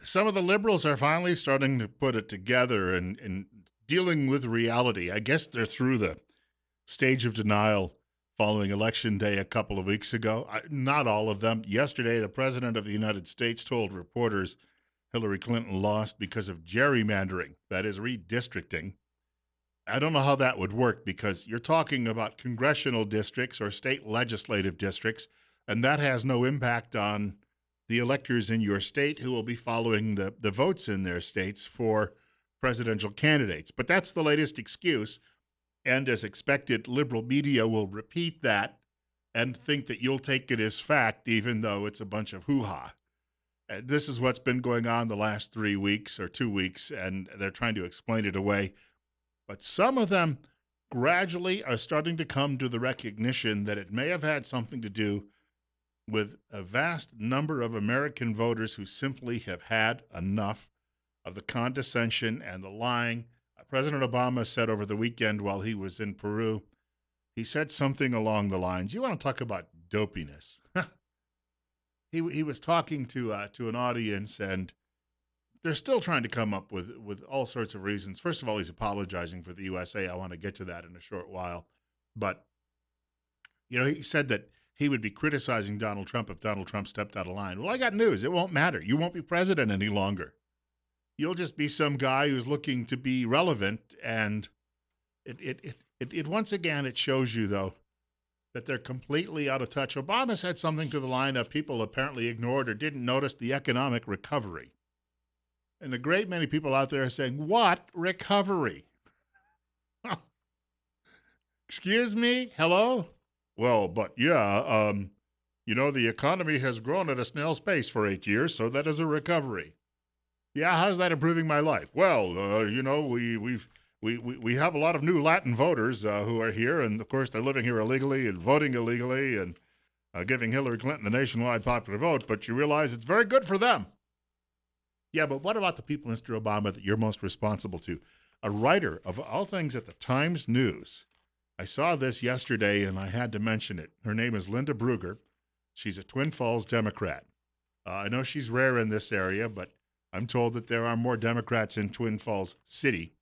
some of the liberals are finally starting to put it together and dealing with reality. I guess they're through the stage of denial following Election Day a couple of weeks ago. Not all of them. Yesterday, the President of the United States told reporters Hillary Clinton lost because of gerrymandering, that is, redistricting. I don't know how that would work because you're talking about congressional districts or state legislative districts, and that has no impact on the electors in your state who will be following the votes in their states for presidential candidates. But that's the latest excuse. And as expected, liberal media will repeat that and think that you'll take it as fact, even though it's a bunch of hoo ha. This is what's been going on the last 3 weeks or 2 weeks, and they're trying to explain it away. But some of them gradually are starting to come to the recognition that it may have had something to do with a vast number of American voters who simply have had enough of the condescension and the lying. President Obama said over the weekend while he was in Peru, he said something along the lines, you want to talk about dopiness. He was talking to an audience, and they're still trying to come up with all sorts of reasons. First of all, he's apologizing for the USA. I want to get to that in a short while. But, he said that he would be criticizing Donald Trump if Donald Trump stepped out of line. Well, I got news. It won't matter. You won't be president any longer. You'll just be some guy who's looking to be relevant. And it once again, it shows you, though, that they're completely out of touch. Obama said something to the line of people apparently ignored or didn't notice the economic recovery. And a great many people out there are saying, what recovery? Excuse me? Hello? Well, but yeah, the economy has grown at a snail's pace for 8 years, so that is a recovery. Yeah, how's that improving my life? Well, we have a lot of new Latin voters who are here, and of course they're living here illegally and voting illegally and giving Hillary Clinton the nationwide popular vote, but you realize it's very good for them. Yeah, but what about the people, Mr. Obama, that you're most responsible to? A writer of all things at the Times News. I saw this yesterday and I had to mention it. Her name is Linda Brugger. She's a Twin Falls Democrat. I know she's rare in this area, but I'm told that there are more Democrats in Twin Falls City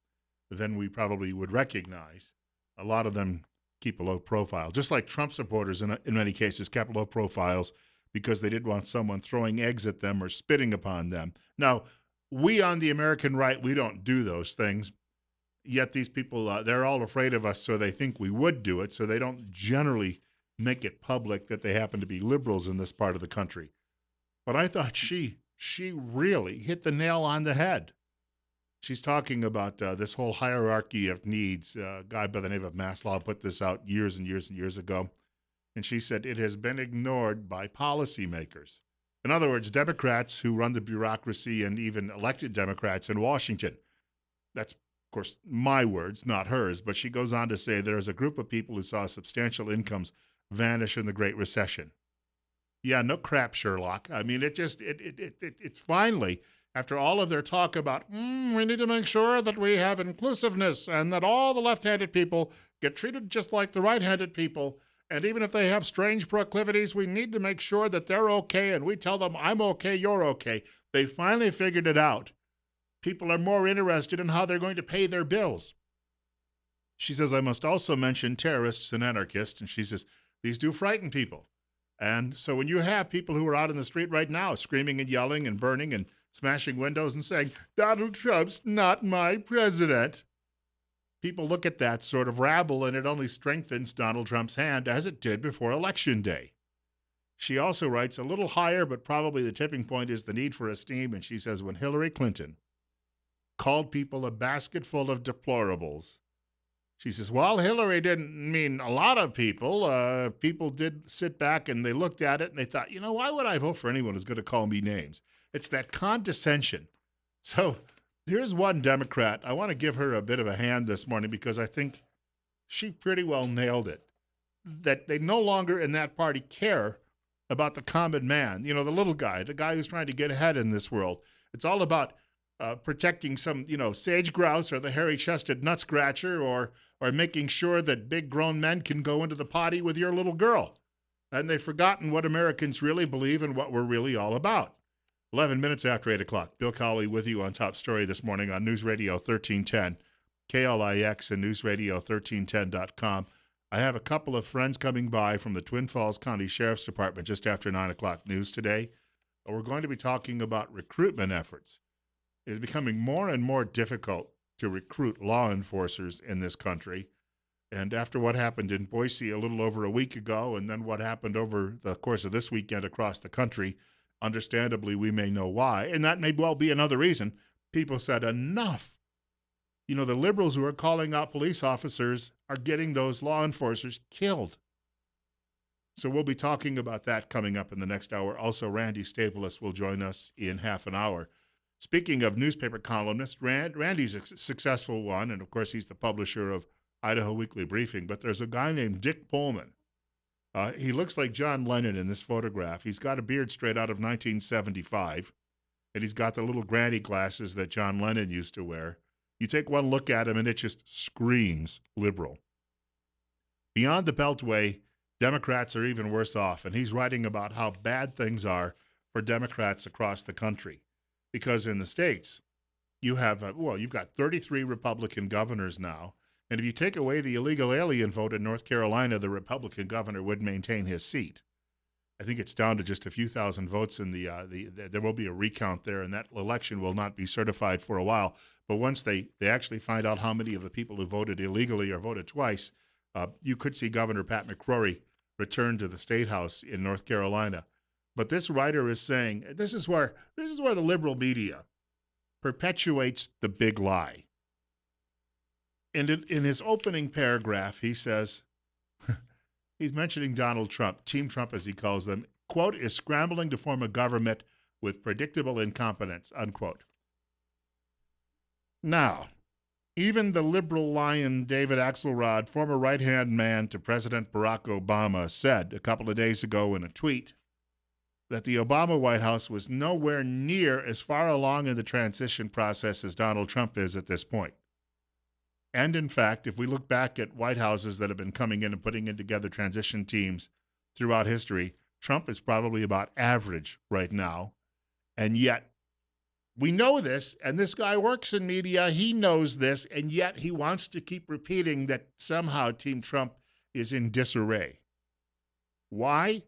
than we probably would recognize. A lot of them keep a low profile, just like Trump supporters in many cases kept low profiles because they didn't want someone throwing eggs at them or spitting upon them. Now, we on the American right, we don't do those things. Yet these people, they're all afraid of us, so they think we would do it, so they don't generally make it public that they happen to be liberals in this part of the country. But I thought she really hit the nail on the head. She's talking about this whole hierarchy of needs. A guy by the name of Maslow put this out years and years and years ago. And she said it has been ignored by policymakers. In other words, Democrats who run the bureaucracy and even elected Democrats in Washington. That's, of course, my words, not hers. But she goes on to say there is a group of people who saw substantial incomes vanish in the Great Recession. Yeah, no crap, Sherlock. I mean, it's finally, after all of their talk about, we need to make sure that we have inclusiveness and that all the left-handed people get treated just like the right-handed people. And even if they have strange proclivities, we need to make sure that they're okay. And we tell them, I'm okay, you're okay. They finally figured it out. People are more interested in how they're going to pay their bills. She says, I must also mention terrorists and anarchists. And she says, these do frighten people. And so when you have people who are out in the street right now screaming and yelling and burning and smashing windows and saying, Donald Trump's not my president, people look at that sort of rabble and it only strengthens Donald Trump's hand as it did before Election Day. She also writes a little higher, but probably the tipping point is the need for esteem. And she says, when Hillary Clinton called people a basket full of deplorables, she says, well, Hillary didn't mean a lot of people. People did sit back and they looked at it and they thought, why would I vote for anyone who's going to call me names? It's that condescension. So here's one Democrat. I want to give her a bit of a hand this morning because I think she pretty well nailed it. That they no longer in that party care about the common man, the little guy, the guy who's trying to get ahead in this world. It's all about protecting some, sage grouse or the hairy-chested nut scratcher or making sure that big grown men can go into the potty with your little girl. And they've forgotten what Americans really believe and what we're really all about. 11 minutes after 8 o'clock. Bill Colley with you on Top Story this morning on News Radio 1310, KLIX and NewsRadio1310.com. I have a couple of friends coming by from the Twin Falls County Sheriff's Department just after 9 o'clock news today. We're going to be talking about recruitment efforts. It is becoming more and more difficult to recruit law enforcers in this country. And after what happened in Boise a little over a week ago, and then what happened over the course of this weekend across the country, understandably, we may know why. And that may well be another reason people said enough. You know, the liberals who are calling out police officers are getting those law enforcers killed. So we'll be talking about that coming up in the next hour. Also, Randy Staples will join us in half an hour. Speaking of newspaper columnists, Randy's a successful one, and of course he's the publisher of Idaho Weekly Briefing, but there's a guy named Dick Pullman. He looks like John Lennon in this photograph. He's got a beard straight out of 1975, and he's got the little granny glasses that John Lennon used to wear. You take one look at him, and it just screams liberal. Beyond the Beltway, Democrats are even worse off, and he's writing about how bad things are for Democrats across the country. Because in the states, you've got 33 Republican governors now, and if you take away the illegal alien vote in North Carolina, the Republican governor would maintain his seat. I think it's down to just a few thousand votes in there will be a recount there, and that election will not be certified for a while. But once they actually find out how many of the people who voted illegally or voted twice, you could see Governor Pat McCrory return to the State House in North Carolina. But this writer is saying this is where the liberal media perpetuates the big lie. And in his opening paragraph, he says, he's mentioning Donald Trump, Team Trump as he calls them, quote, is scrambling to form a government with predictable incompetence, unquote. Now, even the liberal lion David Axelrod, former right-hand man to President Barack Obama, said a couple of days ago in a tweet that the Obama White House was nowhere near as far along in the transition process as Donald Trump is at this point. And in fact, if we look back at White Houses that have been coming in and putting in together transition teams throughout history, Trump is probably about average right now. And yet, we know this, and this guy works in media, he knows this, and yet he wants to keep repeating that somehow Team Trump is in disarray. Why?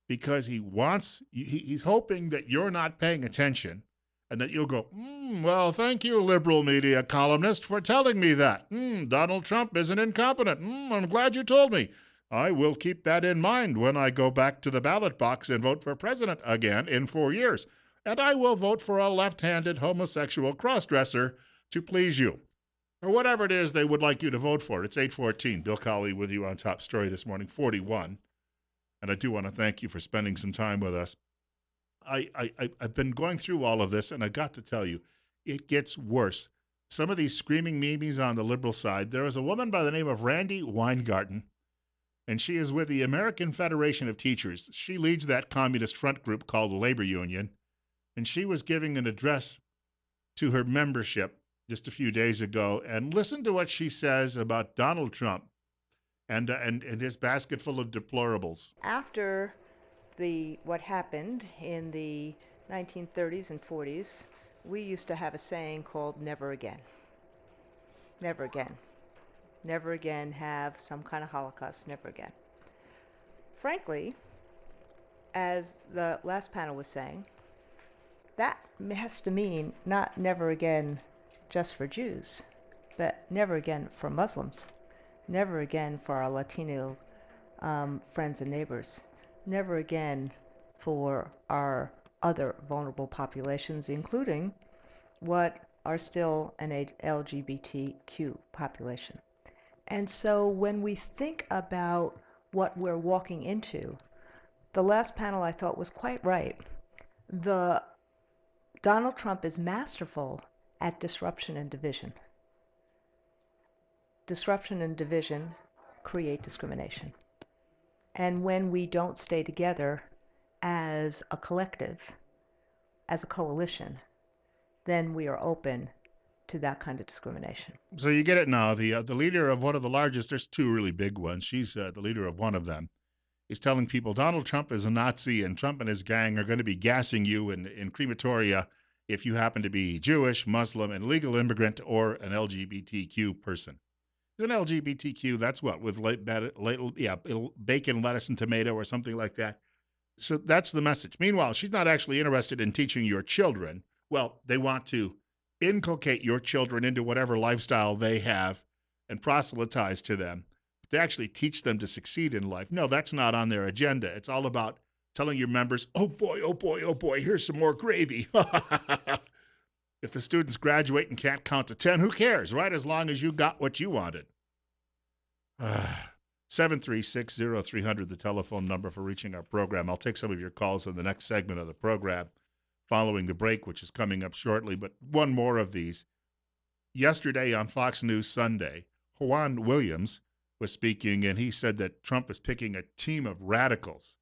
Because he's hoping that you're not paying attention and that you'll go, well, thank you, liberal media columnist, for telling me that. Donald Trump isn't incompetent. I'm glad you told me. I will keep that in mind when I go back to the ballot box and vote for president again in 4 years. And I will vote for a left-handed homosexual crossdresser to please you. Or whatever it is they would like you to vote for. It's 8:14. Bill Colley with you on Top Story this morning, 41. And I do want to thank you for spending some time with us. I've been going through all of this, and I got to tell you, it gets worse. Some of these screaming memes on the liberal side. There is a woman by the name of Randi Weingarten, and she is with the American Federation of Teachers. She leads that communist front group called the Labor Union, and she was giving an address to her membership just a few days ago. And listen to what she says about Donald Trump and his basket full of deplorables. After what happened in the 1930s and 40s, we used to have a saying called never again. Never again. Never again have some kind of Holocaust. Never again. Frankly, as the last panel was saying, that has to mean not never again just for Jews, but never again for Muslims, never again for our Latino friends and neighbors, never again for our other vulnerable populations, including what are still an LGBTQ population. And so when we think about what we're walking into, the last panel I thought was quite right. Donald Trump is masterful at disruption and division. Disruption and division create discrimination. And when we don't stay together as a collective, as a coalition, then we are open to that kind of discrimination. So you get it now. The leader of one of the largest, there's two really big ones. She's the leader of one of them. He's telling people Donald Trump is a Nazi and Trump and his gang are going to be gassing you in crematoria if you happen to be Jewish, Muslim, an illegal immigrant, or an LGBTQ person. Is an LGBTQ, that's what, with bacon, lettuce, and tomato or something like that. So that's the message. Meanwhile, she's not actually interested in teaching your children. Well, they want to inculcate your children into whatever lifestyle they have and proselytize to them. But to actually teach them to succeed in life, no, that's not on their agenda. It's all about telling your members, oh boy, oh boy, oh boy, here's some more gravy. If the students graduate and can't count to 10, who cares, right? As long as you got what you wanted. 736-0300, the telephone number for reaching our program. I'll take some of your calls in the next segment of the program following the break, which is coming up shortly. But one more of these. Yesterday on Fox News Sunday, Juan Williams was speaking, and he said that Trump is picking a team of radicals.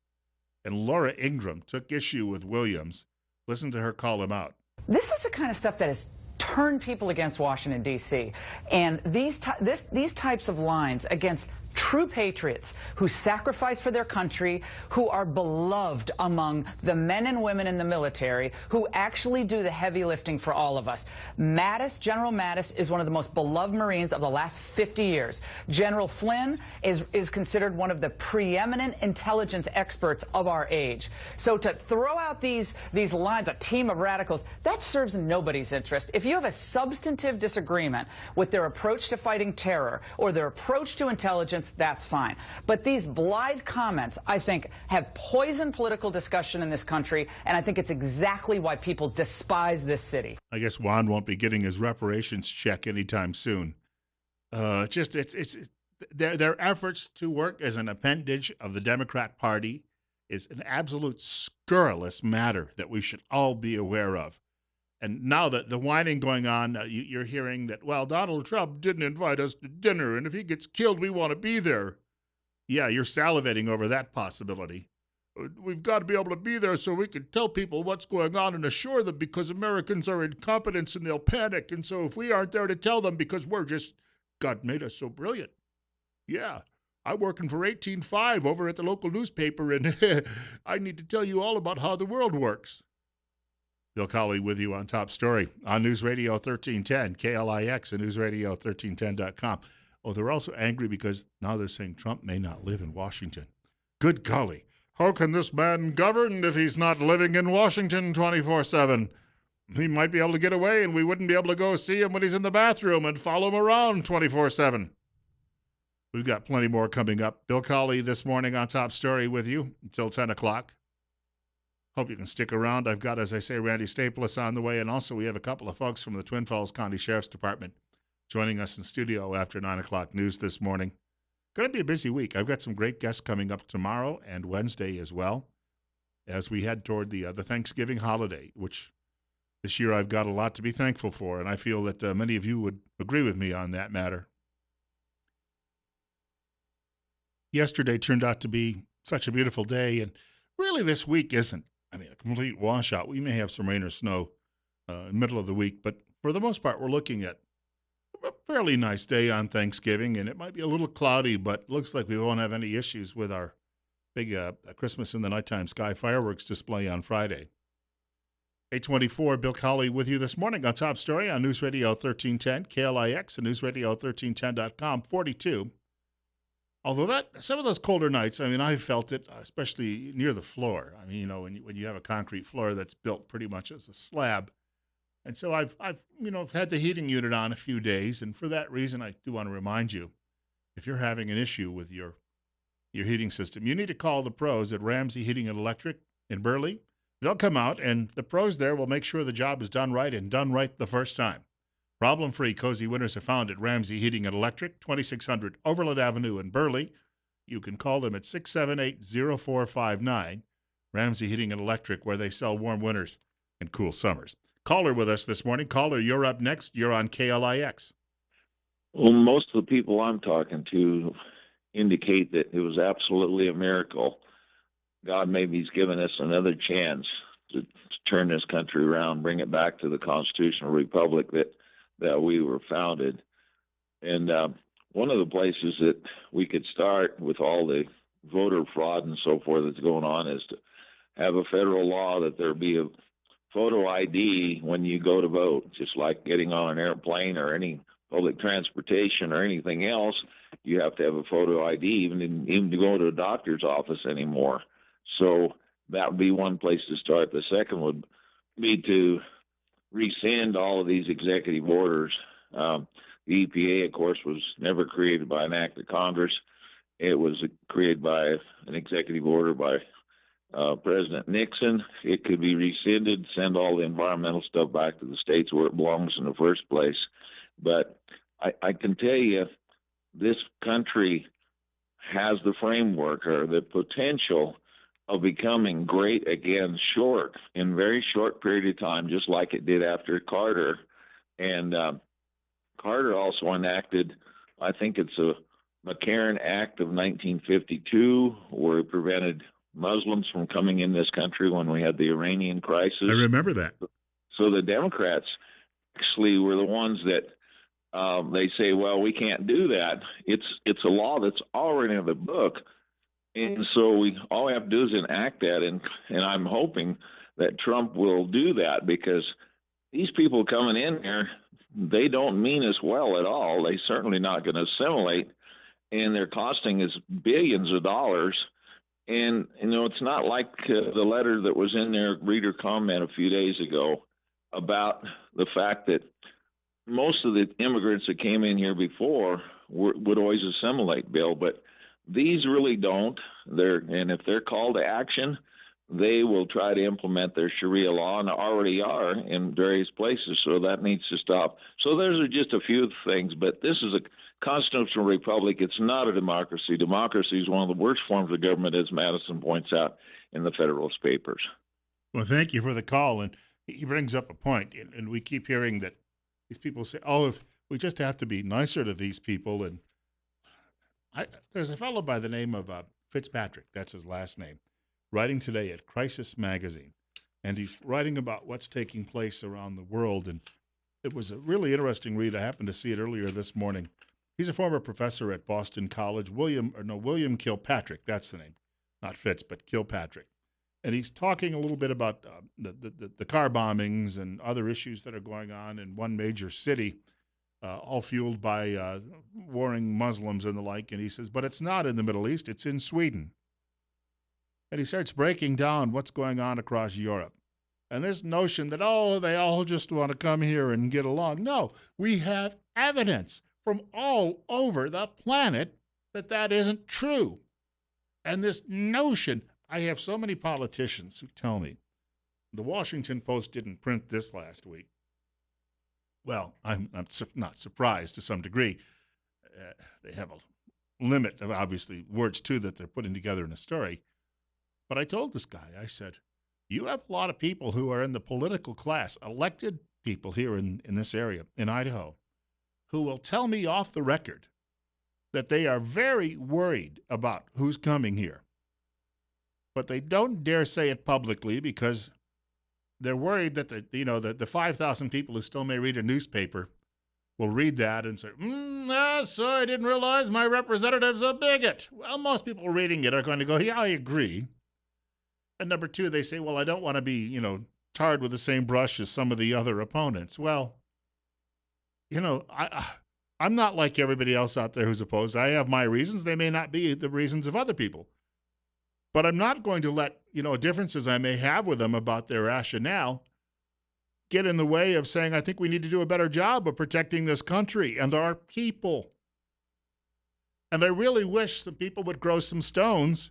And Laura Ingraham took issue with Williams. Listen to her call him out. This is the kind of stuff that has turned people against Washington, D.C. And these types of lines against true patriots who sacrifice for their country, who are beloved among the men and women in the military, who actually do the heavy lifting for all of us. Mattis, General Mattis, is one of the most beloved Marines of the last 50 years. General Flynn is considered one of the preeminent intelligence experts of our age. So to throw out these lines, a team of radicals, that serves nobody's interest. If you have a substantive disagreement with their approach to fighting terror or their approach to intelligence, that's fine. But these blithe comments, I think, have poisoned political discussion in this country, and I think it's exactly why people despise this city. I guess Juan won't be getting his reparations check anytime soon. Their efforts to work as an appendage of the Democrat Party is an absolute scurrilous matter that we should all be aware of. And now that the whining going on, you're hearing that, well, Donald Trump didn't invite us to dinner, and if he gets killed, we want to be there. Yeah, you're salivating over that possibility. We've got to be able to be there so we can tell people what's going on and assure them because Americans are incompetent and they'll panic. And so if we aren't there to tell them because God made us so brilliant. Yeah, I'm working for 18.5 over at the local newspaper, and I need to tell you all about how the world works. Bill Colley with you on Top Story on News Radio 1310, KLIX, and NewsRadio1310.com. Oh, they're also angry because now they're saying Trump may not live in Washington. Good golly. How can this man govern if he's not living in Washington 24/7? He might be able to get away and we wouldn't be able to go see him when he's in the bathroom and follow him around 24/7. We've got plenty more coming up. Bill Colley this morning on Top Story with you until 10 o'clock. Hope you can stick around. I've got, as I say, Randy Staples on the way, and also we have a couple of folks from the Twin Falls County Sheriff's Department joining us in studio after 9 o'clock news this morning. Going to be a busy week. I've got some great guests coming up tomorrow and Wednesday as well as we head toward the Thanksgiving holiday, which this year I've got a lot to be thankful for, and I feel that many of you would agree with me on that matter. Yesterday turned out to be such a beautiful day, and really this week isn't. I mean, a complete washout. We may have some rain or snow in the middle of the week, but for the most part, we're looking at a fairly nice day on Thanksgiving, and it might be a little cloudy, but looks like we won't have any issues with our big Christmas in the nighttime sky fireworks display on Friday. 824, Bill Colley with you this morning on Top Story on News Radio 1310, KLIX, and NewsRadio1310.com, 42. Although some of those colder nights, I mean, I felt it, especially near the floor. I mean, you know, when you have a concrete floor that's built pretty much as a slab. And so I've had the heating unit on a few days, and for that reason, I do want to remind you, if you're having an issue with your heating system, you need to call the pros at Ramsey Heating and Electric in Burley. They'll come out, and the pros there will make sure the job is done right and done right the first time. Problem-free cozy winters are found at Ramsey Heating and Electric, 2600 Overland Avenue in Burley. You can call them at 678-0459. Ramsey Heating and Electric, where they sell warm winters and cool summers. Caller with us this morning. Caller, you're up next. You're on KLIX. Well, most of the people I'm talking to indicate that it was absolutely a miracle. God maybe he's given us another chance to turn this country around, bring it back to the constitutional republic that we were founded. And one of the places that we could start with all the voter fraud and so forth that's going on is to have a federal law that there be a photo ID when you go to vote, just like getting on an airplane or any public transportation or anything else. You have to have a photo ID even to go to a doctor's office anymore. So that would be one place to start. The second would be to rescind all of these executive orders. The EPA, of course, was never created by an act of Congress. It was created by an executive order by President Nixon. It could be rescinded, send all the environmental stuff back to the states where it belongs in the first place. But I can tell you, this country has the framework or the potential of becoming great again in very short period of time, just like it did after Carter. And Carter also enacted, I think it's a McCarran Act of 1952, where it prevented Muslims from coming in this country when we had the Iranian crisis. I remember that. So the Democrats actually were the ones that they say, well, we can't do that. It's a law that's already in the book. And so all we have to do is enact that. And I'm hoping that Trump will do that, because these people coming in here, they don't mean us well at all. They're certainly not going to assimilate. And they're costing us billions of dollars. And, it's not like the letter that was in their reader comment a few days ago about the fact that most of the immigrants that came in here before would always assimilate, Bill, but these really don't. And if they're called to action, they will try to implement their Sharia law, and already are in various places. So that needs to stop. So those are just a few things, but this is a constitutional republic. It's not a democracy. Democracy is one of the worst forms of government, as Madison points out in the Federalist Papers. Well, thank you for the call. And he brings up a point, and we keep hearing that these people say, oh, if we just have to be nicer to these people. And there's a fellow by the name of Fitzpatrick, that's his last name, writing today at Crisis Magazine. And he's writing about what's taking place around the world. And it was a really interesting read. I happened to see it earlier this morning. He's a former professor at Boston College, William Kilpatrick, that's the name. Not Fitz, but Kilpatrick. And he's talking a little bit about the car bombings and other issues that are going on in one major city, all fueled by warring Muslims and the like. And he says, but it's not in the Middle East, it's in Sweden. And he starts breaking down what's going on across Europe. And this notion that, they all just want to come here and get along. No, we have evidence from all over the planet that isn't true. And this notion, I have so many politicians who tell me, the Washington Post didn't print this last week. Well, I'm not surprised to some degree. They have a limit of, obviously, words, too, that they're putting together in a story. But I told this guy, I said, you have a lot of people who are in the political class, elected people here in this area, in Idaho, who will tell me off the record that they are very worried about who's coming here. But they don't dare say it publicly because they're worried that the 5,000 people who still may read a newspaper will read that and say, so I didn't realize my representative's a bigot. Well, most people reading it are going to go, yeah, I agree. And number two, they say, well, I don't want to be, tarred with the same brush as some of the other opponents. Well, I'm not like everybody else out there who's opposed. I have my reasons. They may not be the reasons of other people. But I'm not going to let, differences I may have with them about their rationale get in the way of saying, I think we need to do a better job of protecting this country and our people. And I really wish some people would grow some stones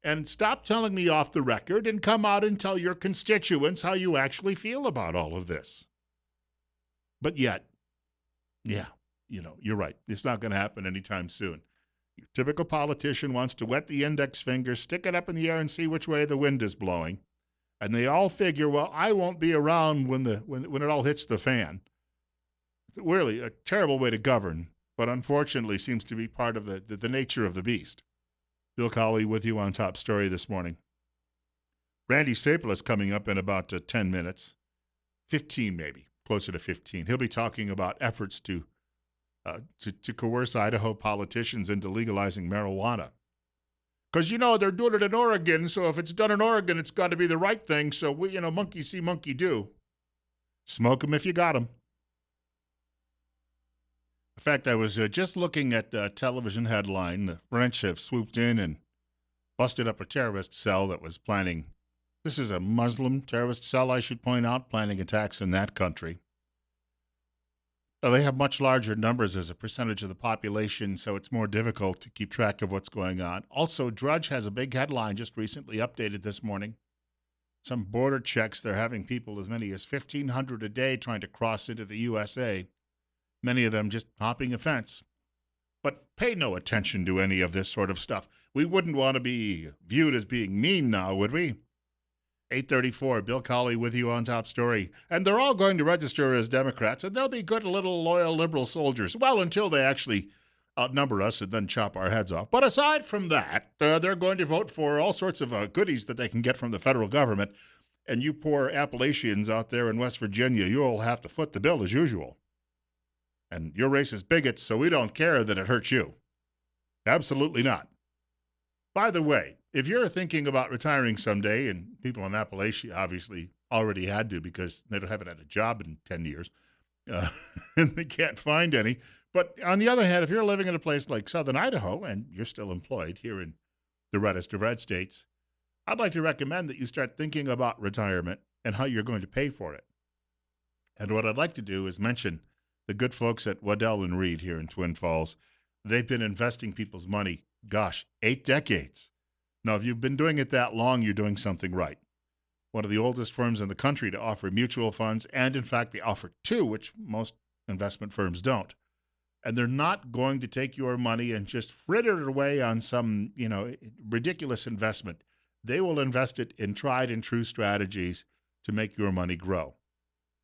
and stop telling me off the record and come out and tell your constituents how you actually feel about all of this. But yet, yeah, you're right. It's not going to happen anytime soon. Your typical politician wants to wet the index finger, stick it up in the air, and see which way the wind is blowing. And they all figure, well, I won't be around when it all hits the fan. Really, a terrible way to govern, but unfortunately seems to be part of the nature of the beast. Bill Colley with you on Top Story this morning. Randy Staple is coming up in about 10 minutes, 15 maybe, closer to 15. He'll be talking about efforts to coerce Idaho politicians into legalizing marijuana. Because, they're doing it in Oregon, so if it's done in Oregon, it's got to be the right thing. So, monkey see, monkey do. Smoke 'em if you got 'em. In fact, I was just looking at a television headline. The French have swooped in and busted up a terrorist cell that was planning. This is a Muslim terrorist cell, I should point out, planning attacks in that country. They have much larger numbers as a percentage of the population, so it's more difficult to keep track of what's going on. Also, Drudge has a big headline just recently updated this morning. Some border checks, they're having people as many as 1,500 a day trying to cross into the USA, many of them just hopping a fence. But pay no attention to any of this sort of stuff. We wouldn't want to be viewed as being mean now, would we? 8:34, Bill Colley with you on Top Story. And they're all going to register as Democrats, and they'll be good little loyal liberal soldiers. Well, until they actually outnumber us and then chop our heads off. But aside from that, they're going to vote for all sorts of goodies that they can get from the federal government. And you poor Appalachians out there in West Virginia, you'll have to foot the bill as usual. And you're racist bigots, so we don't care that it hurts you. Absolutely not. By the way, if you're thinking about retiring someday, and people in Appalachia obviously already had to because they haven't had a job in 10 years, and they can't find any. But on the other hand, if you're living in a place like southern Idaho and you're still employed here in the reddest of red states, I'd like to recommend that you start thinking about retirement and how you're going to pay for it. And what I'd like to do is mention the good folks at Waddell and Reed here in Twin Falls. They've been investing people's money, 8 decades. Now, if you've been doing it that long, you're doing something right. One of the oldest firms in the country to offer mutual funds, and in fact, they offer two, which most investment firms don't. And they're not going to take your money and just fritter it away on some, ridiculous investment. They will invest it in tried and true strategies to make your money grow.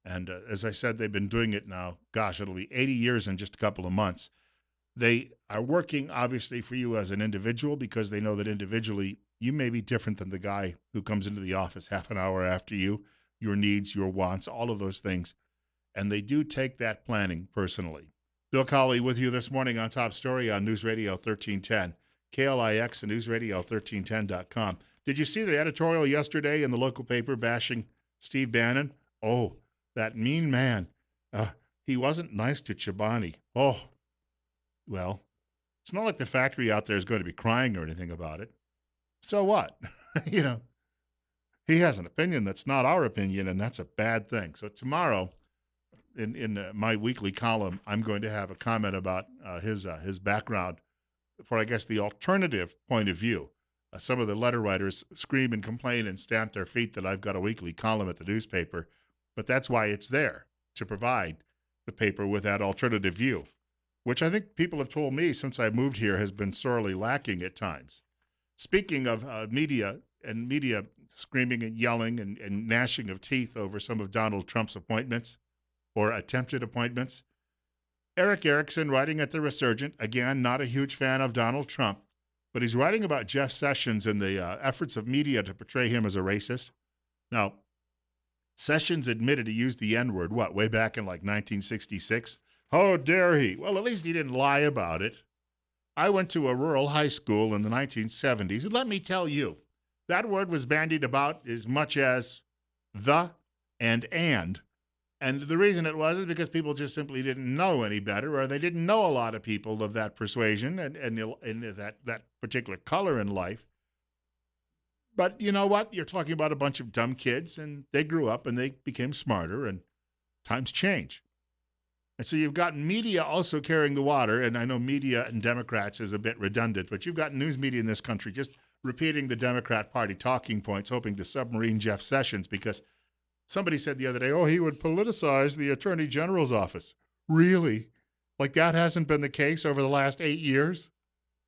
And as I said, they've been doing it now. It'll be 80 years in just a couple of months. They are working, obviously, for you as an individual because they know that individually you may be different than the guy who comes into the office half an hour after you, your needs, your wants, all of those things. And they do take that planning personally. Bill Colley with you this morning on Top Story on News Radio 1310, KLIX and newsradio1310.com. Did you see the editorial yesterday in the local paper bashing Steve Bannon? Oh, that mean man. He wasn't nice to Chobani. Oh, well, it's not like the factory out there is going to be crying or anything about it. So what? He has an opinion that's not our opinion, and that's a bad thing. So tomorrow, in my weekly column, I'm going to have a comment about his background for, I guess, the alternative point of view. Some of the letter writers scream and complain and stamp their feet that I've got a weekly column at the newspaper, but that's why it's there, to provide the paper with that alternative view, which I think people have told me since I moved here has been sorely lacking at times. Speaking of media and media screaming and yelling and gnashing of teeth over some of Donald Trump's appointments or attempted appointments, Eric Erickson, writing at The Resurgent, again, not a huge fan of Donald Trump, but he's writing about Jeff Sessions and the efforts of media to portray him as a racist. Now, Sessions admitted he used the N-word, way back in 1966? How dare he? Well, at least he didn't lie about it. I went to a rural high school in the 1970s, and let me tell you, that word was bandied about as much as the and. And the reason it was is because people just simply didn't know any better, or they didn't know a lot of people of that persuasion and that particular color in life. But you know what? You're talking about a bunch of dumb kids, and they grew up and they became smarter, and times change. And so you've got media also carrying the water, and I know media and Democrats is a bit redundant, but you've got news media in this country just repeating the Democrat Party talking points, hoping to submarine Jeff Sessions, because somebody said the other day, he would politicize the Attorney General's office. Really? Like that hasn't been the case over the last 8 years?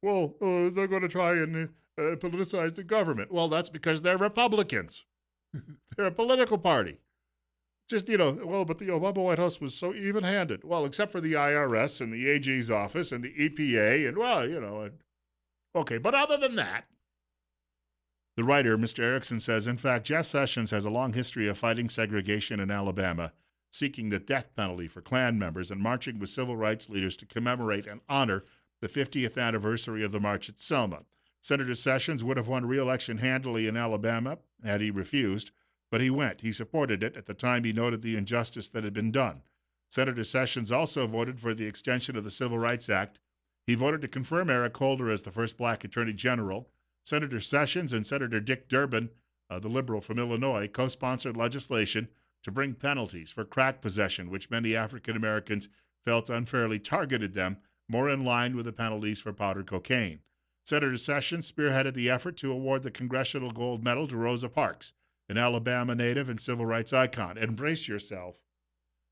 Well, they're going to try and politicize the government. Well, that's because they're Republicans. They're a political party. Just, but the Obama White House was so even-handed. Well, except for the IRS and the AG's office and the EPA and, okay. But other than that, the writer, Mr. Erickson, says, in fact, Jeff Sessions has a long history of fighting segregation in Alabama, seeking the death penalty for Klan members, and marching with civil rights leaders to commemorate and honor the 50th anniversary of the march at Selma. Senator Sessions would have won re-election handily in Alabama had he refused, but he went. He supported it. At the time, he noted the injustice that had been done. Senator Sessions also voted for the extension of the Civil Rights Act. He voted to confirm Eric Holder as the first black attorney general. Senator Sessions and Senator Dick Durbin, the liberal from Illinois, co-sponsored legislation to bring penalties for crack possession, which many African Americans felt unfairly targeted them, more in line with the penalties for powder cocaine. Senator Sessions spearheaded the effort to award the Congressional Gold Medal to Rosa Parks, an Alabama native and civil rights icon. And brace yourself.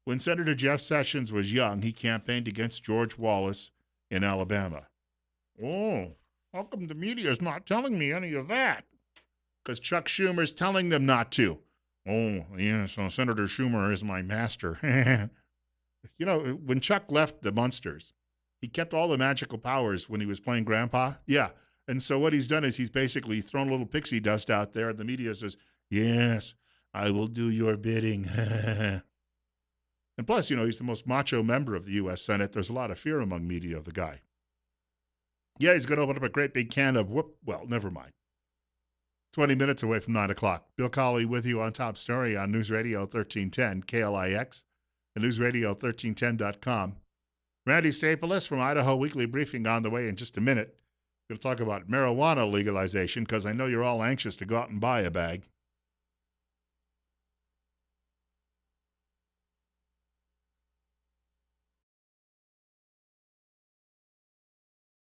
When Senator Jeff Sessions was young, he campaigned against George Wallace in Alabama. Oh, how come the media is not telling me any of that? Because Chuck Schumer's telling them not to. Oh, yes, so Senator Schumer is my master. You know, when Chuck left the Munsters, he kept all the magical powers when he was playing Grandpa. Yeah. And so what he's done is he's basically thrown a little pixie dust out there, and the media says, yes, I will do your bidding. And plus, he's the most macho member of the U.S. Senate. There's a lot of fear among media of the guy. Yeah, he's going to open up a great big can of well, never mind. 20 minutes away from 9 o'clock. Bill Colley with you on Top Story on News Radio 1310 KLIX and newsradio1310.com. Randy Staples from Idaho Weekly Briefing on the way in just a minute. Going to talk about marijuana legalization because I know you're all anxious to go out and buy a bag.